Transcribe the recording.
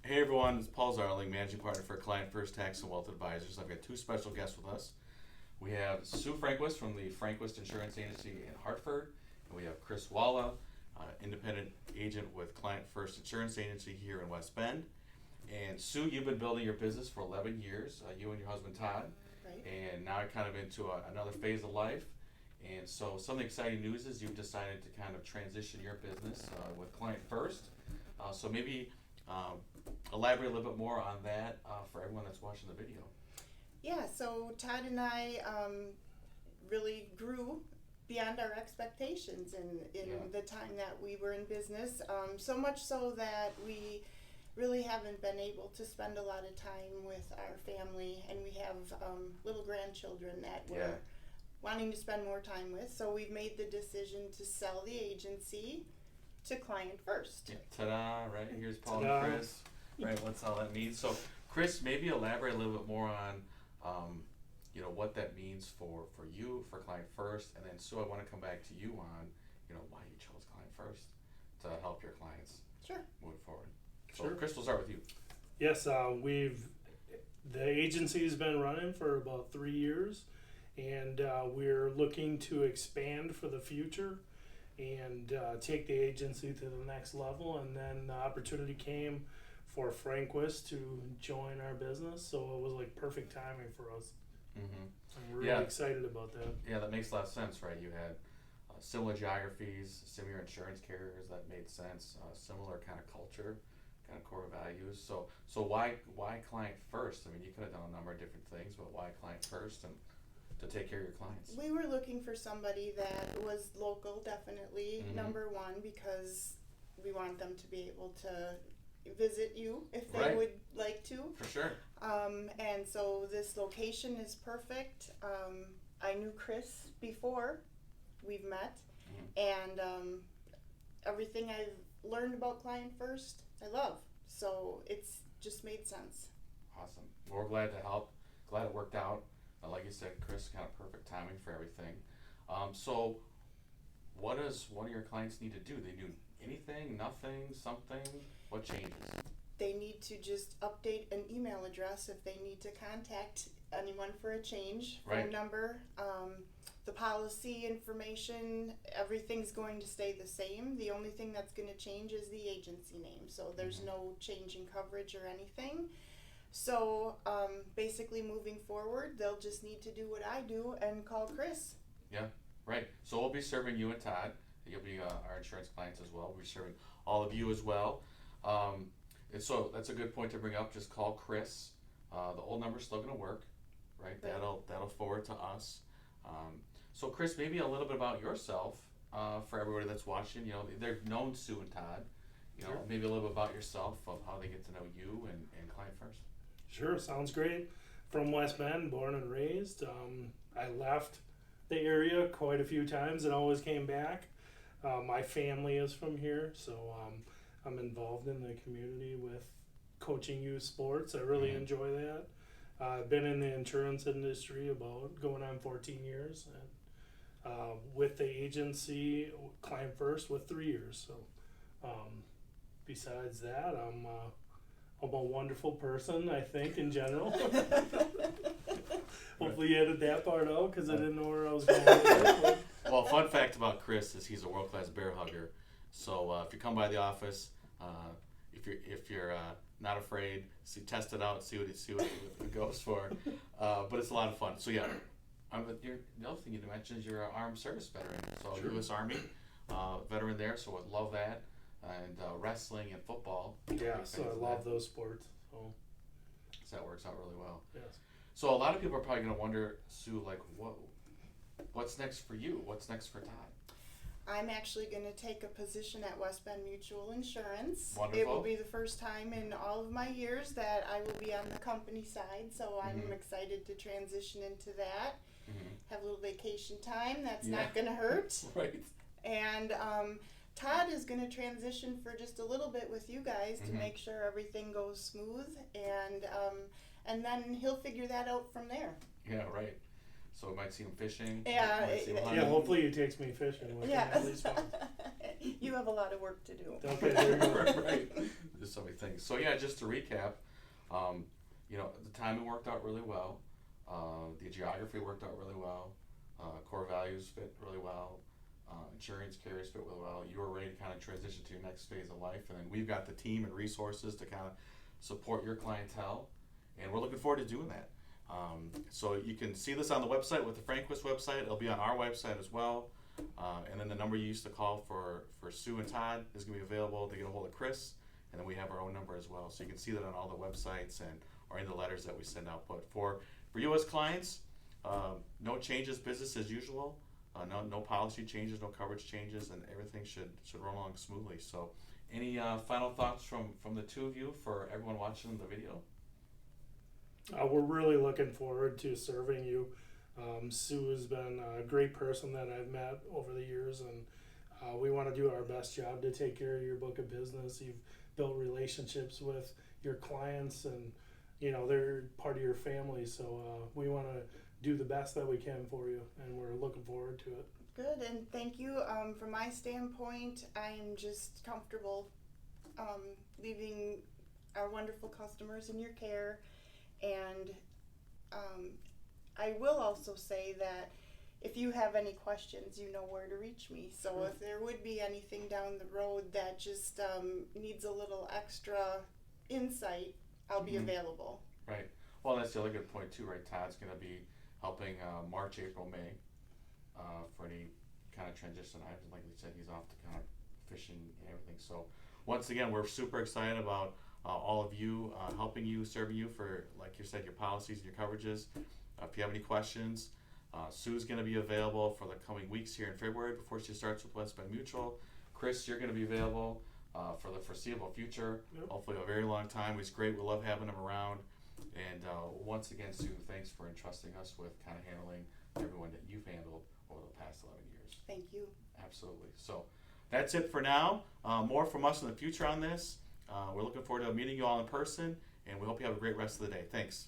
Hey everyone, it's Paul Zarling, Managing Partner for Client First Tax and Wealth Advisors. I've got two special guests with us. We have Sue Frankquist from the Frangquist Insurance Agency in Hartford, and we have Chris Waala, independent agent with Client First Insurance Agency here in West Bend. And Sue, you've been building your business for 11 years, you and your husband Todd, Right. and now you're kind of into another phase of life. And so some of the exciting news is you've decided to kind of transition your business with Client First. So maybe elaborate a little bit more on that for everyone that's watching the video. Yeah, so Todd and I really grew beyond our expectations in the time that we were in business, so much so that we really haven't been able to spend a lot of time with our family, and we have little grandchildren that we're wanting to spend more time with, so we've made the decision to sell the agency to Client First. Yeah, ta-da, right? Here's Paul Ta-da. and Chris. Right, what's all that means. So, Chris, maybe elaborate a little bit more on, what that means for you, for Client First, and then Sue, I want to come back to you on, why you chose Client First to help your clients Sure. moving forward. So, Sure. Chris, we'll start with you. Yes, the agency's been running for about 3 years, and we're looking to expand for the future and take the agency to the next level. And then the opportunity came for Frangquist to join our business, so it was like perfect timing for us. Mm-hmm. I'm really excited about that. Yeah, that makes a lot of sense, right? You had similar geographies, similar insurance carriers that made sense, similar kind of culture, kind of core values. So why Client First? I mean, you could have done a number of different things, but why Client First and to take care of your clients? We were looking for somebody that was local, definitely, Mhm. number one, because we want them to be able to visit you if they Right. would like to. For sure. And so this location is perfect. I knew Chris before we've met, and everything I've learned about Client First, I love. So it's just made sense. Awesome. Well, we're glad to help. Glad it worked out. Like you said, Chris, kind of perfect timing for everything. So what do your clients need to do? They do anything, nothing, something? What changes? They need to just update an email address if they need to contact anyone for a change. Right. Phone number, the policy information, everything's going to stay the same. The only thing that's going to change is the agency name. So there's no change in coverage or anything. So basically moving forward, they'll just need to do what I do and call Chris. Yeah, right. So we'll be serving you and Todd. You'll be our insurance clients as well. We'll be serving all of you as well. And so that's a good point to bring up. Just call Chris. The old number's still going to work, right? Right. That'll forward to us. So Chris, maybe a little bit about yourself for everybody that's watching. They've known Sue and Todd. Sure. Maybe a little bit about yourself, of how they get to know you and Client First. Sure, sounds great. From West Bend, born and raised. I left the area quite a few times and always came back. My family is from here, so I'm involved in the community with coaching youth sports. I really enjoy that. I've been in the insurance industry about going on 14 years, and with the agency, Client First, with 3 years. So besides that, I'm a wonderful person, I think, in general. Hopefully you edited that part out, because I didn't know where I was going with it. Well, fun fact about Chris is he's a world-class bear hugger. So if you come by the office, if you're not afraid, test it out, see what it goes for. But it's a lot of fun. So yeah, the other thing you mentioned is you're an armed service veteran. So Sure. U.S. Army veteran there. So I love that. And wrestling and football. Yeah, so I love those sports. So that works out really well. yes. So a lot of people are probably going to wonder, Sue, like, what's next for you? What's next for Todd? I'm actually going to take a position at West Bend Mutual Insurance. Wonderful. It will be the first time in all of my years that I will be on the company side, so I'm excited to transition into that. Have a little vacation time. That's not going to hurt. Right. And Todd is going to transition for just a little bit with you guys to make sure everything goes smooth, and then he'll figure that out from there. Yeah, right. So we might see him fishing. Yeah, might see him Yeah, hunting. hopefully he takes me fishing with him Yeah. at least once. You have a lot of work to do. Okay, there you go. Right. There's so many things. So yeah, just to recap, you know, the timing worked out really well. The geography worked out really well. Core values fit really well. Insurance carriers fit really well. You were ready to kind of transition to your next phase of life, and then we've got the team and resources to kind of support your clientele, and we're looking forward to doing that. So you can see this on the website with the Frangquist website. It'll be on our website as well. And then the number you used to call for Sue and Todd is going to be available to get a hold of Chris. And then we have our own number as well. So you can see that on all the websites and or in the letters that we send out. But for you as clients, no changes, business as usual. No policy changes, no coverage changes, and everything should run along smoothly. So any final thoughts from the two of you for everyone watching the video? We're really looking forward to serving you. Sue has been a great person that I've met over the years, and we want to do our best job to take care of your book of business. You've built relationships with your clients, and you know they're part of your family. So we want to do the best that we can for you, and we're looking forward to it. Good, and thank you. From my standpoint, I'm just comfortable leaving our wonderful customers in your care. And I will also say that if you have any questions, you know where to reach me. So Sure. if there would be anything down the road that just needs a little extra insight, I'll be Mhm. available. Right. Well, that's the other good point too, right? Todd's going to be helping March, April, May for any kind of transition items. Like we said, he's off to kind of fishing and everything. So once again, we're super excited about all of you helping you, serving you for, like you said, your policies and your coverages. If you have any questions, Sue's going to be available for the coming weeks here in February before she starts with West Bend Mutual. Chris, you're going to be available for the foreseeable future, Yep. hopefully a very long time. He's great. We love having him around. And once again, Sue, thanks for entrusting us with kind of handling everyone that you've handled over the past 11 years. Thank you. Absolutely. So that's it for now. More from us in the future on this. We're looking forward to meeting you all in person, and we hope you have a great rest of the day. Thanks.